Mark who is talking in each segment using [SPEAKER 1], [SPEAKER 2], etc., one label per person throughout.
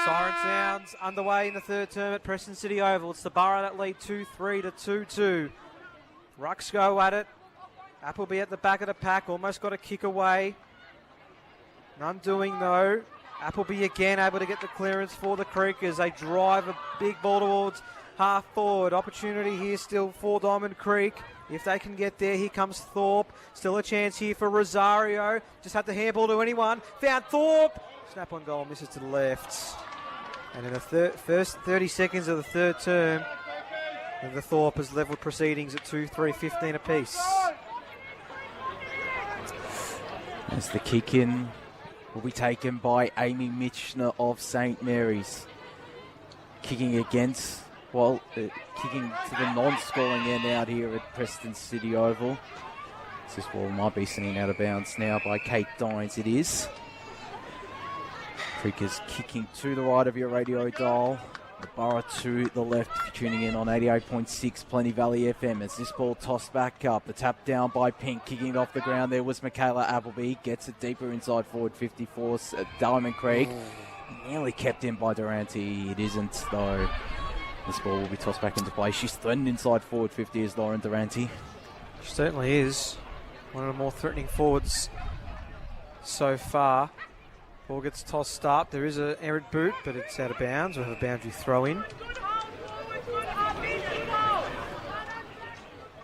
[SPEAKER 1] Siren sounds underway in the third term at Preston City Oval. It's the Borough that lead 2-3 to 2-2. Rucks go at it. Appleby at the back of the pack, almost got a kick away. None doing though. Appleby again able to get the clearance for the Creek as they drive a big ball towards half forward. Opportunity here still for Diamond Creek. If they can get there, here comes Thorpe. Still a chance here for Rosario. Just had the handball to anyone. Found Thorpe. Snap on goal, misses to the left. And in the first 30 seconds of the third term, the Thorpe has levelled proceedings at 2-3-15 apiece.
[SPEAKER 2] As the kick in will be taken by Amy Michener of St. Mary's. Kicking against, kicking to the non-scoring end out here at Preston City Oval. This ball might be seen out of bounds now by Kate Dines. It is. Creek is kicking to the right of your radio dial. The Borough to the left if you're tuning in on 88.6 Plenty Valley FM as this ball tossed back up. The tap down by Pink, kicking it off the ground. There was Michaela Appleby. Gets it deeper inside forward 54, Diamond Creek. Nearly kept in by Durante. It isn't though. This ball will be tossed back into play. She's threatened inside forward 50 is Lauren Durante.
[SPEAKER 1] She certainly is. One of the more threatening forwards so far. Ball gets tossed up. There is an errant boot, but it's out of bounds. We'll have a boundary throw in.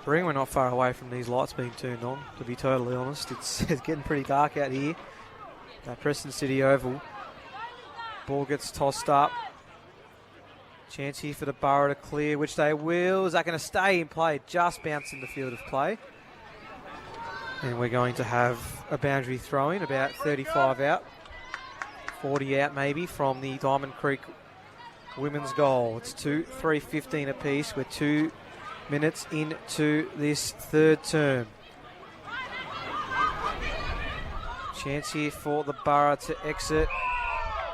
[SPEAKER 1] We're not far away from these lights being turned on, to be totally honest. It's getting pretty dark out here at Preston City Oval. Ball gets tossed up. Chance here for the Borough to clear, which they will. Is that going to stay in play? Just bounced in the field of play. And we're going to have a boundary throw in, about 35 out. 40 out maybe from the Diamond Creek women's goal. It's 2-3-15 apiece. We're 2 minutes into this third term. Chance here for the Borough to exit.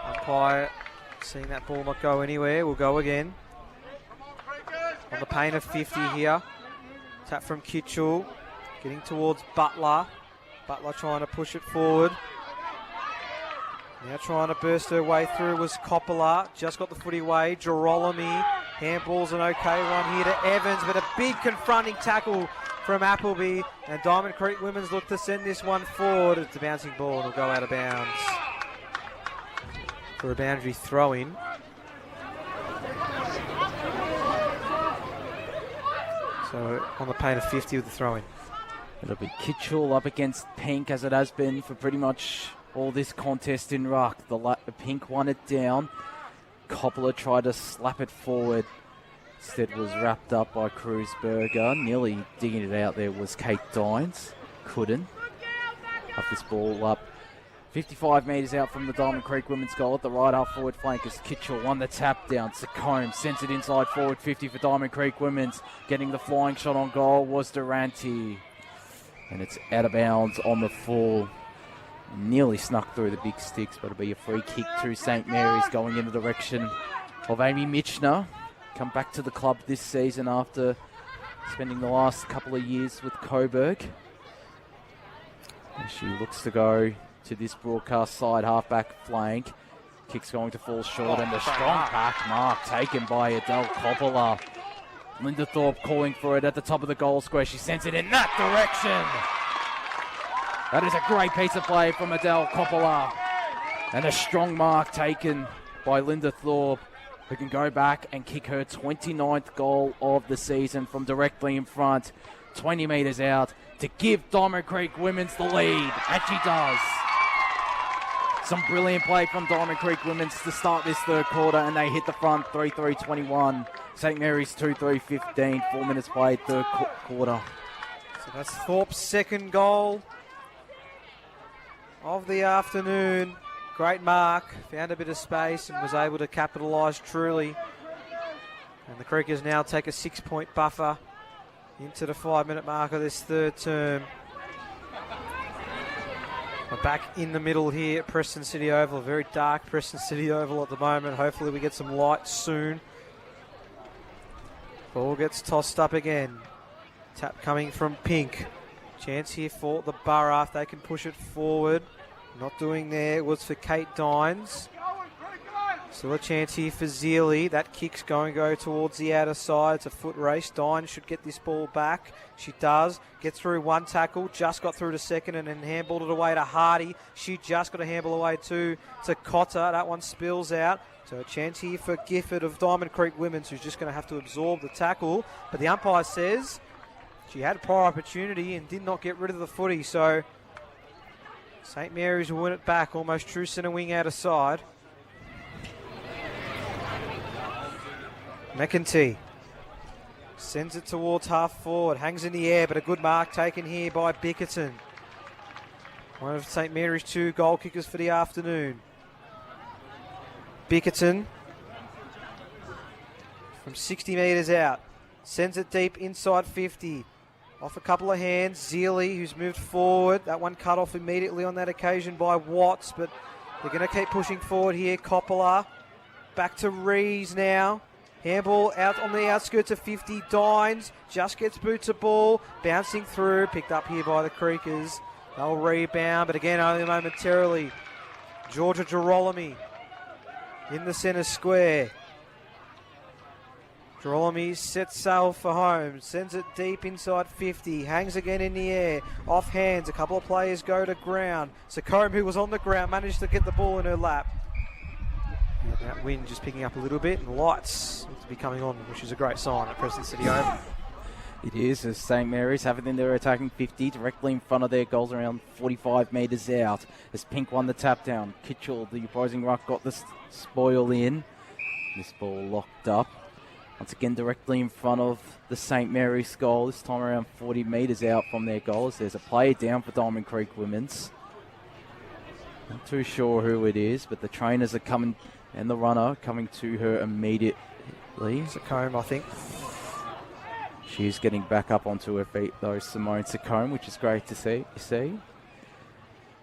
[SPEAKER 1] Umpire seeing that ball not go anywhere. We'll go again. On the pain of 50 here. Tap from Kitchell. Getting towards Butler. Butler trying to push it forward. Now trying to burst her way through was Coppola. Just got the footy away. Girolami. Handball's an okay run here to Evans, but a big confronting tackle from Appleby. And Diamond Creek Women's look to send this one forward. It's a bouncing ball and it'll go out of bounds for a boundary throw-in. So on the pain of 50 with the throw-in.
[SPEAKER 2] It'll be Kitchell up against Pink as it has been for pretty much all this contest in ruck. The Pink won it down. Coppola tried to slap it forward. Instead was wrapped up by Cruzberger. Nearly digging it out there was Kate Dines. Couldn't. Up this ball up. 55 metres out from the Diamond Creek women's goal at the right half forward flank as Kitchell won the tap down. Secombe sends it inside forward 50 for Diamond Creek women's. Getting the flying shot on goal was Durante. And it's out of bounds on the full. Nearly snuck through the big sticks, but it'll be a free kick to St. Mary's going in the direction of Amy Michener. Come back to the club this season after spending the last couple of years with Coburg. And she looks to go to this broadcast side half-back flank. Kick's going to fall short, and the strong back mark taken by Adele Coppola. Linda Thorpe calling for it at the top of the goal square. She sends it in that direction. That is a great piece of play from Adele Coppola. And a strong mark taken by Linda Thorpe, who can go back and kick her 29th goal of the season from directly in front, 20 metres out, to give Diamond Creek Women's the lead. And she does. Some brilliant play from Diamond Creek Women's to start this third quarter, and they hit the front 3-3-21. St. Mary's 2-3-15, 4 minutes played, third quarter.
[SPEAKER 1] So that's Thorpe's second goal of the afternoon. Great mark, found a bit of space and was able to capitalise truly. And the Creekers now take a 6-point buffer into the 5-minute mark of this third term. We're back in the middle here at Preston City Oval, a very dark Preston City Oval at the moment. Hopefully we get some light soon. Ball gets tossed up again. Tap coming from Pink. Chance here for the Borough if they can push it forward. Not doing there. It was for Kate Dines. Still a chance here for Zealy. That kick's going to go towards the outer side. It's a foot race. Dine should get this ball back. She does. Get through one tackle. Just got through to second and then handballed it away to Hardy. She just got a handball away to Cotter. That one spills out. So a chance here for Gifford of Diamond Creek Women's, who's just going to have to absorb the tackle. But the umpire says she had a prior opportunity and did not get rid of the footy. So St. Mary's will win it back. Almost true centre wing outer side. McEntee sends it towards half forward, hangs in the air, but a good mark taken here by Bickerton. One of St. Mary's 2 goal kickers for the afternoon. Bickerton from 60 metres out, sends it deep inside 50. Off a couple of hands, Zealy, who's moved forward. That one cut off immediately on that occasion by Watts, but they're going to keep pushing forward here. Coppola back to Rees now. Handball out on the outskirts of 50. Dines just gets boots a ball. Bouncing through. Picked up here by the Creekers. They'll rebound, but again only momentarily. Georgia Girolami in the centre square. Girolami sets sail for home. Sends it deep inside 50. Hangs again in the air. Off hands. A couple of players go to ground. Sakome, who was on the ground, managed to get the ball in her lap. That wind just picking up a little bit, and lights seem to be coming on, which is a great sign at Preston City Oval.
[SPEAKER 2] It is, as St. Mary's have it in their attacking 50, directly in front of their goals, around 45 metres out. As Pink won the tap down, Kitchell, the opposing ruck, got the spoil in. This ball locked up. Once again, directly in front of the St. Mary's goal, this time around 40 metres out from their goals. There's a player down for Diamond Creek Women's. Not too sure who it is, but the trainers are coming, and the runner coming to her immediately.
[SPEAKER 1] Sakome, I think.
[SPEAKER 2] She's getting back up onto her feet, though, Simone Sakome, which is great to see.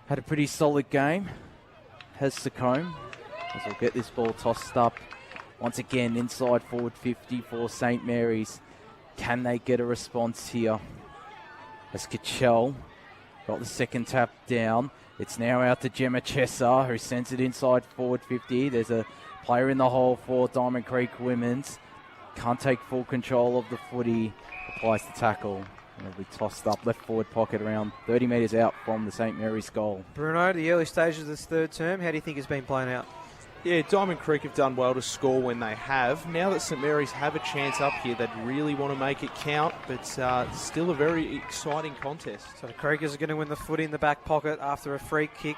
[SPEAKER 2] Had a pretty solid game, has Sakome, as we'll get this ball tossed up. Once again, inside forward 50 for St. Mary's. Can they get a response here? As Kitchell got the second tap down. It's now out to Gemma Chesser, who sends it inside forward 50. There's a player in the hole for Diamond Creek Women's. Can't take full control of the footy. Applies the tackle. And it'll be tossed up left forward pocket around 30 metres out from the St. Mary's goal.
[SPEAKER 1] Bruno, the early stages of this third term, how do you think it's been playing out?
[SPEAKER 3] Yeah, Diamond Creek have done well to score when they have. Now that St. Mary's have a chance up here, they'd really want to make it count, but still a very exciting contest.
[SPEAKER 1] So the Creekers are going to win the footy in the back pocket after a free kick.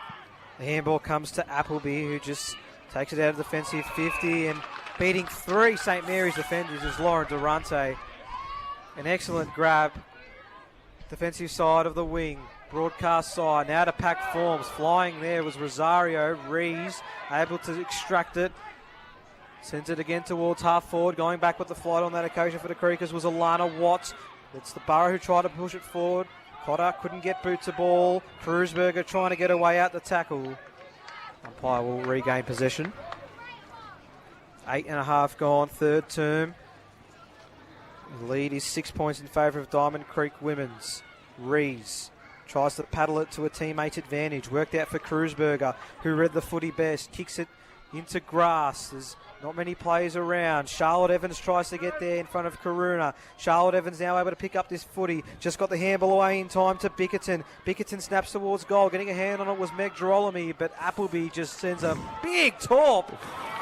[SPEAKER 1] The handball comes to Appleby, who just takes it out of the defensive 50, and beating 3 St. Mary's defenders is Lauren Durante. An excellent grab. Defensive side of the wing. Broadcast side, now to pack forms. Flying there was Rosario. Rees able to extract it. Sends it again towards half forward. Going back with the flight on that occasion for the Creekers was Alana Watts. It's the Borough who tried to push it forward. Cotter couldn't get boots a ball. Kruzberger trying to get away out the tackle. Umpire will regain possession. 8.5 gone, third term. The lead is 6 points in favour of Diamond Creek Women's. Rees tries to paddle it to a teammate's advantage. Worked out for Kruzberger, who read the footy best. Kicks it into grass. There's not many players around. Charlotte Evans tries to get there in front of Karuna. Charlotte Evans now able to pick up this footy. Just got the handball away in time to Bickerton. Bickerton snaps towards goal. Getting a hand on it was Meg Girolami, but Appleby just sends a big top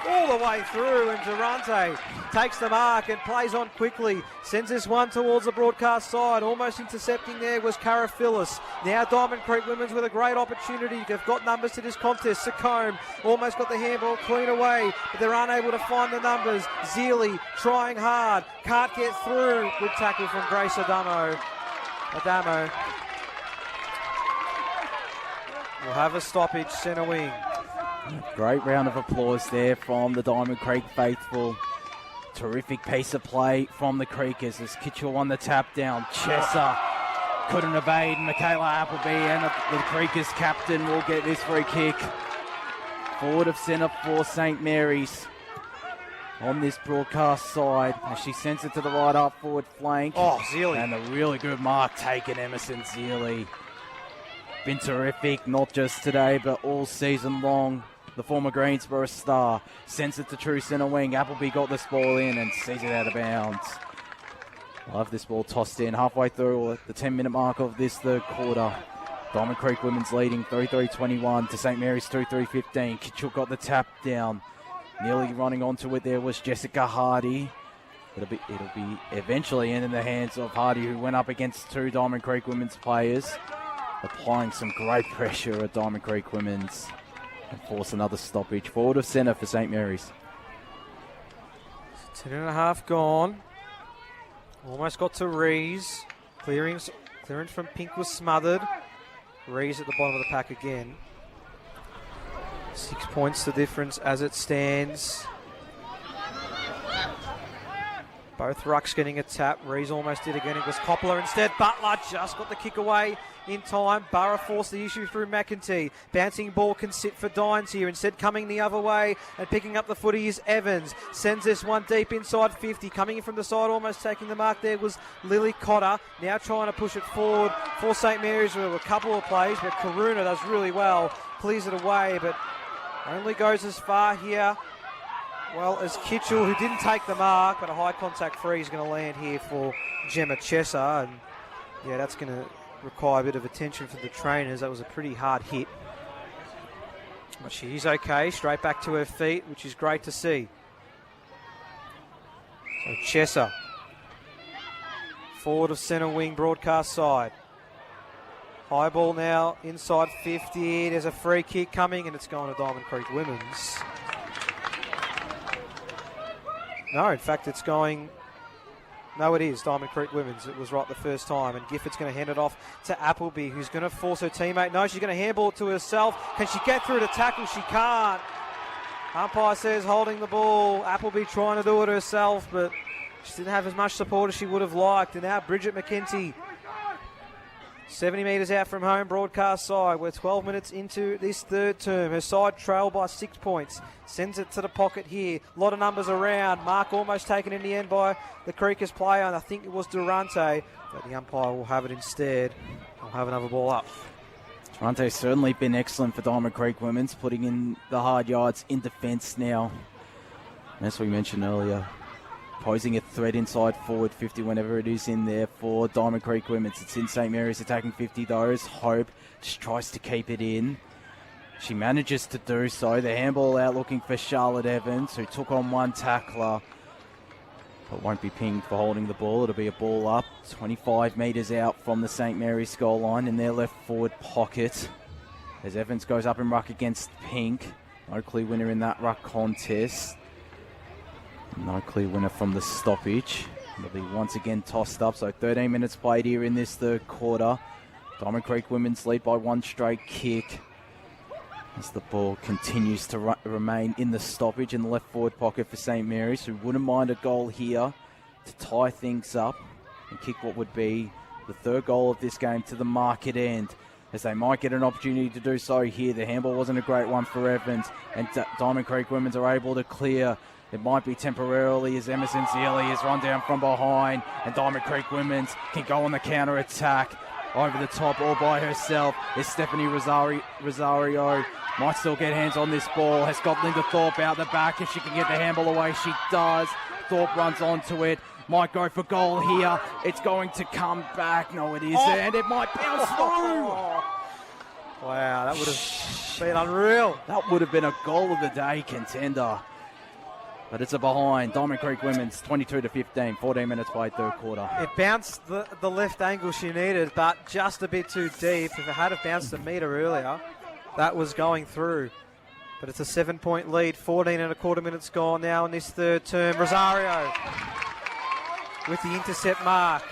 [SPEAKER 1] all the way through, and Durante takes the mark and plays on quickly. Sends this one towards the broadcast side. Almost intercepting there was Cara Phyllis. Now Diamond Creek Women's with a great opportunity. They've got numbers to this contest. Sakome almost got the handball clean away, but they're unable to find the numbers. Zealy trying hard. Can't get through. Good tackle from Grace Adamo. We'll have a stoppage, centre wing.
[SPEAKER 2] Great round of applause there from the Diamond Creek faithful. Terrific piece of play from the Creekers as Kitchell won the tap down. Chesser couldn't evade. Michaela Appleby and the Creekers captain will get this free kick. Forward of centre for St. Mary's on this broadcast side as she sends it to the right up forward flank.
[SPEAKER 1] Oh, Zealy.
[SPEAKER 2] And a really good mark taken, Emerson Zealy. Been terrific, not just today, but all season long. the former Greensboro star, sends it to true centre wing. Appleby got this ball in and sees it out of bounds. Love this ball tossed in halfway through the 10-minute mark of this third quarter. Diamond Creek Women's leading 3-3-21 to St. Mary's 2-3-15. Kitchell got the tap down. Nearly running onto it there was Jessica Hardy. It'll be eventually in the hands of Hardy, who went up against two Diamond Creek Women's players, applying some great pressure at Diamond Creek Women's and force another stoppage. Forward of centre for St. Mary's.
[SPEAKER 1] 10.5 gone. Almost got to Rees. Clearance from Pink was smothered. Rees at the bottom of the pack again. 6 points the difference as it stands. Both rucks getting a tap. Rees almost did again. It was Coppola instead. Butler just got the kick away in time. Burra forced the issue through McEntee. Bouncing ball can sit for Dines here. Instead coming the other way and picking up the footy is Evans. Sends this one deep inside 50. Coming in from the side, almost taking the mark there was Lily Cotter. Now trying to push it forward for St. Mary's with a couple of plays, but Karuna does really well. Clears it away, but only goes as far here. Well, as Kitchell, who didn't take the mark, but a high contact free is going to land here for Gemma Chesser. And yeah, that's going to require a bit of attention from the trainers. That was a pretty hard hit. But she's okay, straight back to her feet, which is great to see. So Chesser, forward of centre wing, broadcast side. High ball now, inside 50. There's a free kick coming, and it's going to Diamond Creek Women's. No, in fact, it's going... No, it is Diamond Creek Women's. It was right the first time. And Gifford's going to hand it off to Appleby, who's going to force her teammate. No, she's going to handball it to herself. Can she get through to tackle? She can't. Umpire says holding the ball. Appleby trying to do it herself, but she didn't have as much support as she would have liked. And now Bridget McKenty, 70 metres out from home, broadcast side. We're 12 minutes into this third term. Her side trailed by 6 points. Sends it to the pocket here. A lot of numbers around. Mark almost taken in the end by the Creekers player, and I think it was Durante, but the umpire will have it instead. I'll have another ball up.
[SPEAKER 2] Durante's certainly been excellent for Diamond Creek Women's, putting in the hard yards in defence now. And as we mentioned earlier, posing a threat inside forward 50 whenever it is in there for Diamond Creek Women's. It's in St. Mary's attacking 50 though. Hope just tries to keep it in. She manages to do so. The handball out looking for Charlotte Evans, who took on one tackler, but won't be pinged for holding the ball. It'll be a ball up 25 metres out from the St. Mary's goal line in their left forward pocket. As Evans goes up in ruck against Pink. No clear winner in that ruck contest. No clear winner from the stoppage. It'll be once again tossed up. So 13 minutes played here in this third quarter. Diamond Creek Women's lead by one straight kick, as the ball continues to remain in the stoppage in the left forward pocket for St. Mary's, who wouldn't mind a goal here to tie things up and kick what would be the third goal of this game to the market end, as they might get an opportunity to do so here. The handball wasn't a great one for Evans, and Diamond Creek Women's are able to clear. It might be temporarily as Emerson Zealy is run down from behind, and Diamond Creek Women's can go on the counter-attack. Over the top all by herself is Stephanie Rosario. Might still get hands on this ball. Has got Linda Thorpe out the back. If she can get the handball away, she does. Thorpe runs onto it. Might go for goal here. It's going to come back. No, it isn't. And it might bounce through.
[SPEAKER 1] Wow, that would have been unreal.
[SPEAKER 2] That would have been a goal of the day contender. But it's a behind. Diamond Creek Women's 22-15, 14 minutes played third quarter.
[SPEAKER 1] It bounced the left angle she needed, but just a bit too deep. If it had have bounced a metre earlier, that was going through. But it's a 7-point lead, 14 and a quarter minutes gone now in this third term. Rosario with the intercept mark.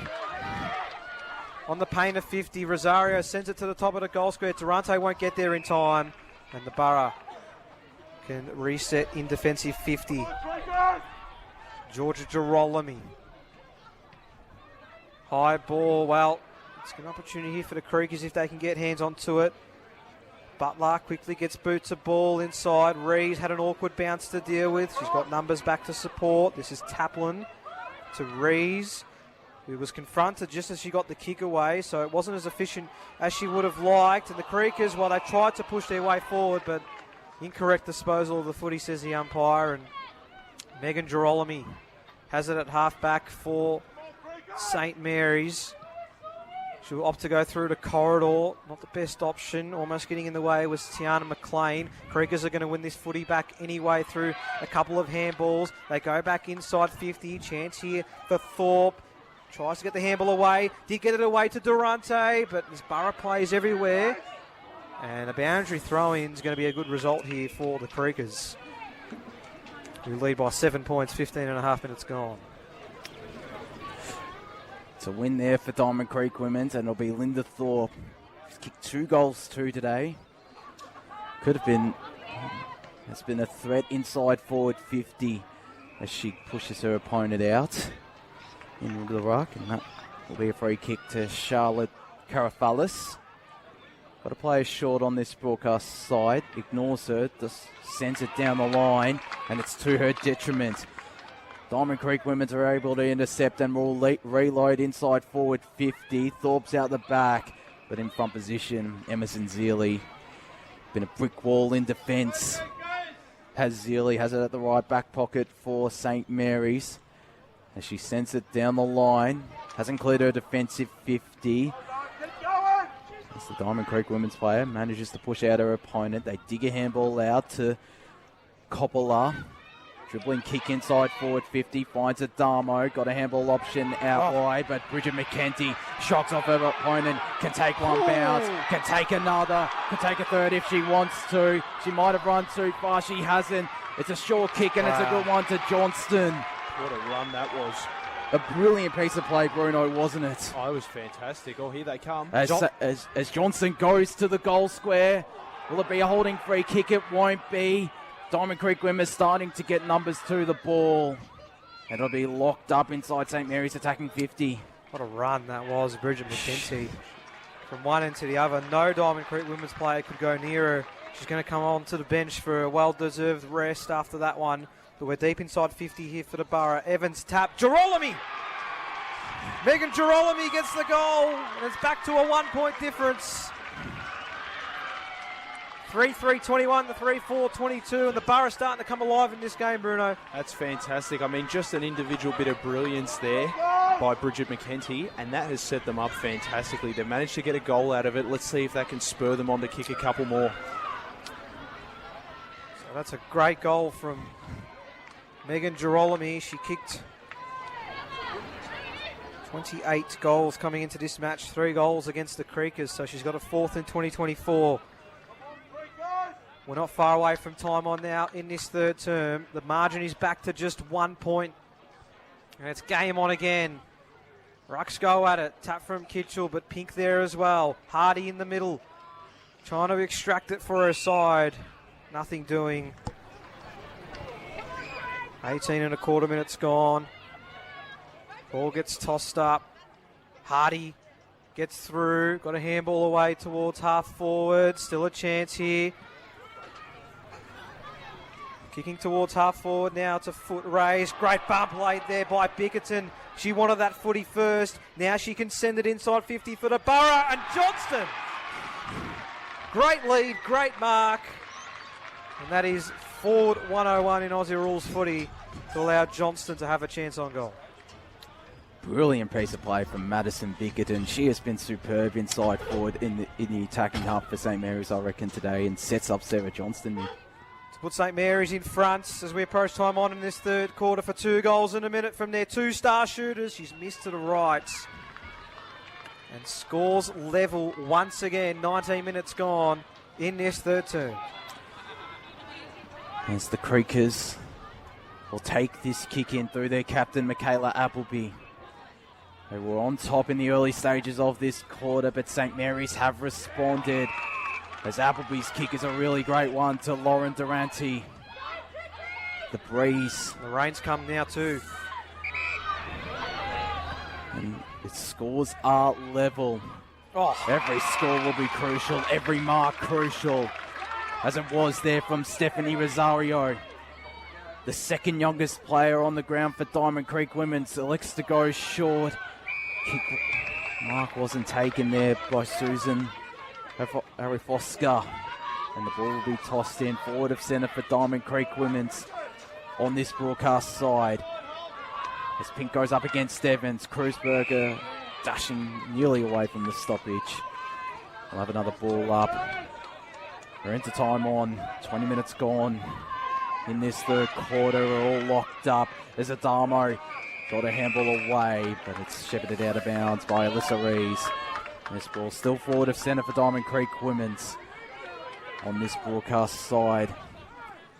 [SPEAKER 1] On the paint of 50, Rosario sends it to the top of the goal square. Durante won't get there in time, and the Borough can reset in defensive 50. Georgia Girolami. High ball. Well, it's an opportunity here for the Creekers if they can get hands onto it. Butler quickly gets boots a ball inside. Rees had an awkward bounce to deal with. She's got numbers back to support. This is Taplin to Rees, who was confronted just as she got the kick away, so it wasn't as efficient as she would have liked. And the Creekers, well, they tried to push their way forward, but Incorrect disposal of the footy, says the umpire, and Megan Girolami has it at half-back for St. Mary's. She'll opt to go through to corridor. Not the best option. Almost getting in the way was Tiana McLean. Creekers are going to win this footy back anyway through a couple of handballs. They go back inside 50. Chance here for Thorpe. Tries to get the handball away. Did get it away to Durante, but this Borough plays everywhere. And a boundary throw-in is going to be a good result here for the Creekers, who lead by 7 points, 15 and a half minutes gone.
[SPEAKER 2] It's a win there for Diamond Creek Women's, and it'll be Linda Thorpe. She's kicked 2 goals too today. Could have been, has been a threat inside forward 50 as she pushes her opponent out into the ruck, and that will be a free kick to Charlotte Carafalis. Got a player short on this broadcast side, ignores her, just sends it down the line, and it's to her detriment. Diamond Creek Women's are able to intercept and will reload inside forward 50. Thorpe's out the back, but in front position, Emerson Zealy. Been a brick wall in defence. Zealy has it at the right back pocket for St. Mary's as she sends it down the line. Hasn't cleared her defensive 50. As the Diamond Creek Women's player manages to push out her opponent. They dig a handball out to Coppola. Dribbling kick inside forward 50, finds Adamo, got a handball option out wide, but Bridget McKenty shocks off her opponent, can take one bounce, can take another, can take a third if she wants to. She might have run too far, she hasn't. It's a short kick and it's a good one to Johnston.
[SPEAKER 3] What a run that was.
[SPEAKER 2] A brilliant piece of play, Bruno, wasn't it?
[SPEAKER 3] Oh, it was fantastic. Oh, here they come.
[SPEAKER 2] As Johnston goes to the goal square, will it be a holding free kick? It won't be. Diamond Creek Women starting to get numbers to the ball. It'll be locked up inside St. Mary's attacking 50.
[SPEAKER 1] What a run that was, Bridget McKenty. From one end to the other, no Diamond Creek Women's player could go near her. She's going to come on to the bench for a well-deserved rest after that one. But we're deep inside 50 here for the Borough. Evans tap. Girolami! Megan Girolami gets the goal. And it's back to a 1 point difference. 3-3-21 to 3-4-22, and the Borough starting to come alive in this game, Bruno.
[SPEAKER 3] That's fantastic. I mean, just an individual bit of brilliance there by Bridget McKenty, and that has set them up fantastically. They've managed to get a goal out of it. Let's see if that can spur them on to kick a couple more.
[SPEAKER 1] So that's a great goal from Megan Girolami. She kicked 28 goals coming into this match, 3 goals against the Creekers, so she's got a 4th in 2024. We're not far away from time on now in this third term. The margin is back to just 1 point. And it's game on again. Rucks go at it. Tap from Kitchell, but Pink there as well. Hardy in the middle. Trying to extract it for her side. Nothing doing. 18 and a quarter minutes gone. Ball gets tossed up. Hardy gets through. Got a handball away towards half forward. Still a chance here. Kicking towards half forward now. It's a foot raise. Great bump laid there by Bickerton. She wanted that footy first. Now she can send it inside 50 for the Borough. And Johnston. Great lead, great mark. And that is forward 101 in Aussie rules footy to allow Johnston to have a chance on goal.
[SPEAKER 2] Brilliant piece of play from Madison Bickerton. She has been superb inside forward in the attacking half for St. Mary's, I reckon, today, and sets up Sarah Johnston.
[SPEAKER 1] To put St. Mary's in front as we approach time on in this third quarter for 2 goals in a minute from their 2 star shooters. She's missed to the right. And scores level once again. 19 minutes gone in this third term.
[SPEAKER 2] As the Creekers will take this kick in through their captain, Michaela Appleby. They were on top in the early stages of this quarter, but St. Mary's have responded. As Appleby's kick is a really great one to Lauren Durante. The breeze.
[SPEAKER 1] The rain's come now too.
[SPEAKER 2] And its scores are level.
[SPEAKER 1] Oh.
[SPEAKER 2] Every score will be crucial, every mark crucial. As it was there from Stephanie Rosario. The second youngest player on the ground for Diamond Creek Women selects to go short. Kick mark wasn't taken there by Susan Arifoska. And the ball will be tossed in forward of centre for Diamond Creek Women's on this broadcast side. As Pink goes up against Evans, Kreuzberger dashing nearly away from the stoppage. We'll have another ball up. We're into time on, 20 minutes gone in this third quarter. We're all locked up. There's Adamo, got a handball away, but it's shepherded out of bounds by Alyssa Rees. This ball still forward of centre for Diamond Creek Women's on this broadcast side.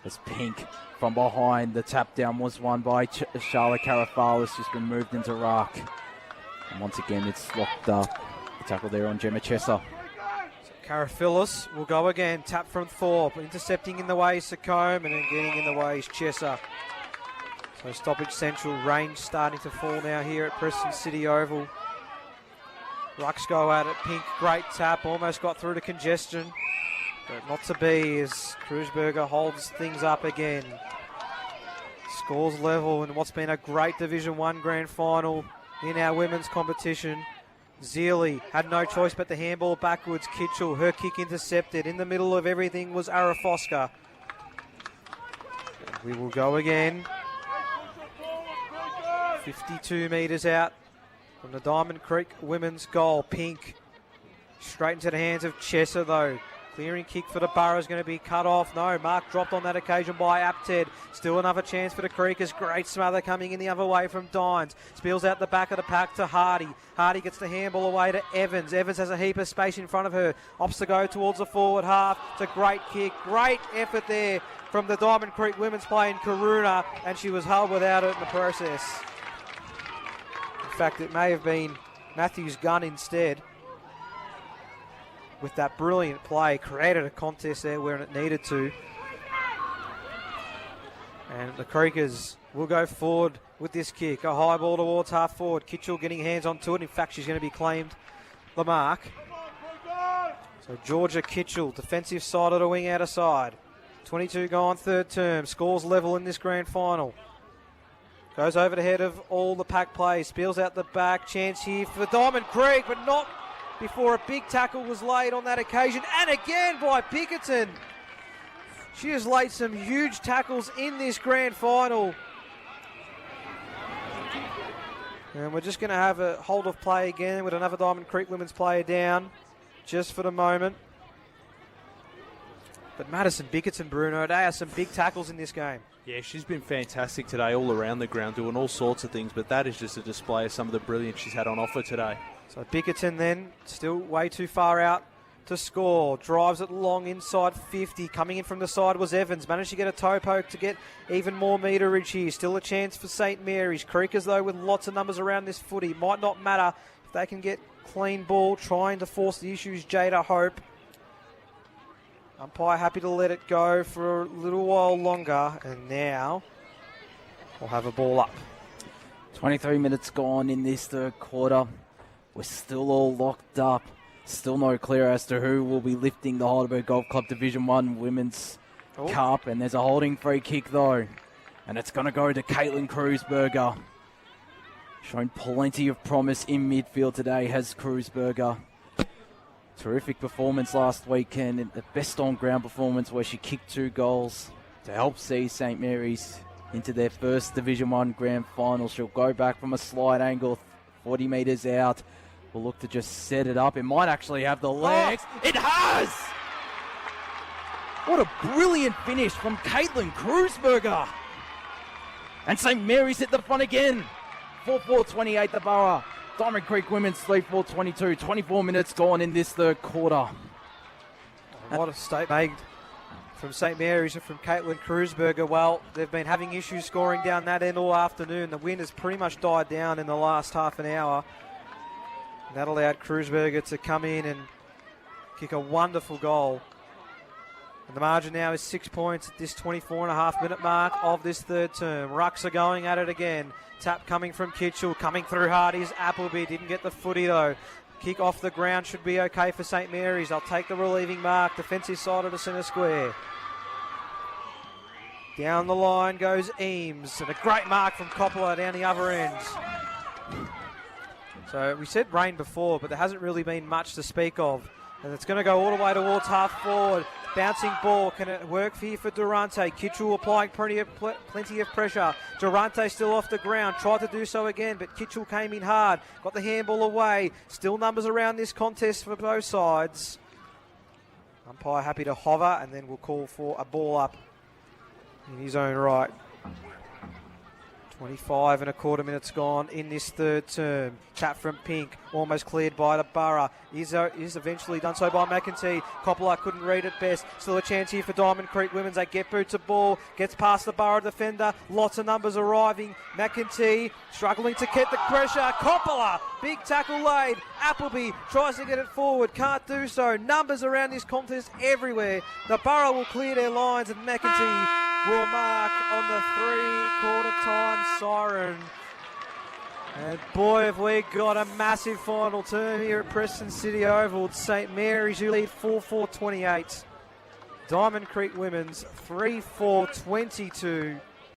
[SPEAKER 2] As Pink from behind, the tap down was won by Charlotte Carafalis, who's been moved into ruck. And once again, it's locked up. The tackle there on Gemma Chesser.
[SPEAKER 1] Carafilis will go again. Tap from Thorpe. Intercepting in the way is Secombe, and then getting in the way is Chesser. So stoppage central. Range starting to fall now here at Preston City Oval. Rucks go at it. Pink, great tap. Almost got through to congestion. But not to be as Kreuzberger holds things up again. Scores level in what's been a great Division 1 grand final in our women's competition. Zealy had no choice but the handball backwards. Kitchell, her kick intercepted. In the middle of everything was Arafoska. We will go again. 52 metres out from the Diamond Creek women's goal. Pink straight into the hands of Chesser though. Clearing kick for the Borough is going to be cut off. No, mark dropped on that occasion by Apted. Still another chance for the Creekers. Great smother coming in the other way from Dines. Spills out the back of the pack to Hardy. Hardy gets the handball away to Evans. Evans has a heap of space in front of her. Opts to go towards the forward half. It's a great kick. Great effort there from the Diamond Creek women's play in Karuna, and she was held without it in the process. In fact, it may have been Matthew's gun instead. With that brilliant play, created a contest there where it needed to. And the Creekers will go forward with this kick. A high ball towards half forward. Kitchell getting hands onto it. In fact, she's going to be claimed the mark. So Georgia Kitchell, defensive side of the wing out of side. 22 gone, third term. Scores level in this grand final. Goes over the head of all the pack plays. Spills out the back. Chance here for Diamond Creek, but not before a big tackle was laid on that occasion, and again by Pickerton. She has laid some huge tackles in this grand final. And we're just going to have a hold of play again with another Diamond Creek women's player down, just for the moment. But Madison Bickerton, Bruno, they have some big tackles in this game.
[SPEAKER 3] Yeah, she's been fantastic today all around the ground, doing all sorts of things, but that is just a display of some of the brilliance she's had on offer today.
[SPEAKER 1] So Bickerton then, still way too far out to score. Drives it long inside 50. Coming in from the side was Evans. Managed to get a toe poke to get even more meterage here. Still a chance for St. Mary's. Creekers, though, with lots of numbers around this footy. Might not matter if they can get clean ball. Trying to force the issues, Jada Hope. Umpire happy to let it go for a little while longer. And now we'll have a ball up.
[SPEAKER 2] 23 minutes gone in this third quarter. We're still all locked up. Still no clear as to who will be lifting the Heidelberg Golf Club Division 1 Women's Cup. And there's a holding free kick, though. And it's going to go to Caitlin Kreuzberger. Showing plenty of promise in midfield today has Kreuzberger. Terrific performance last weekend. The best on-ground performance where she kicked 2 goals to help see St. Mary's into their first Division 1 grand final. She'll go back from a slide angle 40 metres out. Will look to just set it up. It might actually have the legs. Oh. It has! What a brilliant finish from Caitlin Kreuzberger. And St. Mary's hit the front again. 4-4-28 the Borough. Diamond Creek Women's 3-4-22. 24 minutes gone in this third quarter.
[SPEAKER 1] What a statement made from St. Mary's and from Caitlin Kreuzberger. Well, they've been having issues scoring down that end all afternoon. The wind has pretty much died down in the last half an hour. That allowed Kreuzberger to come in and kick a wonderful goal. And the margin now is 6 points at this 24.5 minute mark of this third term. Rucks are going at it again. Tap coming from Kitchell, coming through Hardy's. Appleby didn't get the footy though. Kick off the ground should be okay for St. Mary's. They'll take the relieving mark, defensive side of the centre square. Down the line goes Eames, and a great mark from Coppola down the other end. So we said rain before, but there hasn't really been much to speak of. And it's going to go all the way towards half forward. Bouncing ball, can it work here for Durante? Kitchell applying plenty of pressure. Durante still off the ground, tried to do so again, but Kitchell came in hard, got the handball away. Still numbers around this contest for both sides. Umpire happy to hover, and then we'll call for a ball up in his own right. 25 and a quarter minutes gone in this third term. Tap from Pink, almost cleared by the Borough. Is eventually done so by McEntee. Coppola couldn't read it best. Still a chance here for Diamond Creek Women's. They get boot to ball, gets past the Borough defender. Lots of numbers arriving. McEntee struggling to get the pressure. Coppola, big tackle laid. Appleby tries to get it forward, can't do so. Numbers around this contest everywhere. The Borough will clear their lines, and McEntee will mark on the 3/4 time siren. And boy, have we got a massive final term here at Preston City Oval. St Mary's who lead 4-4-28. Diamond Creek Women's 3-4-22.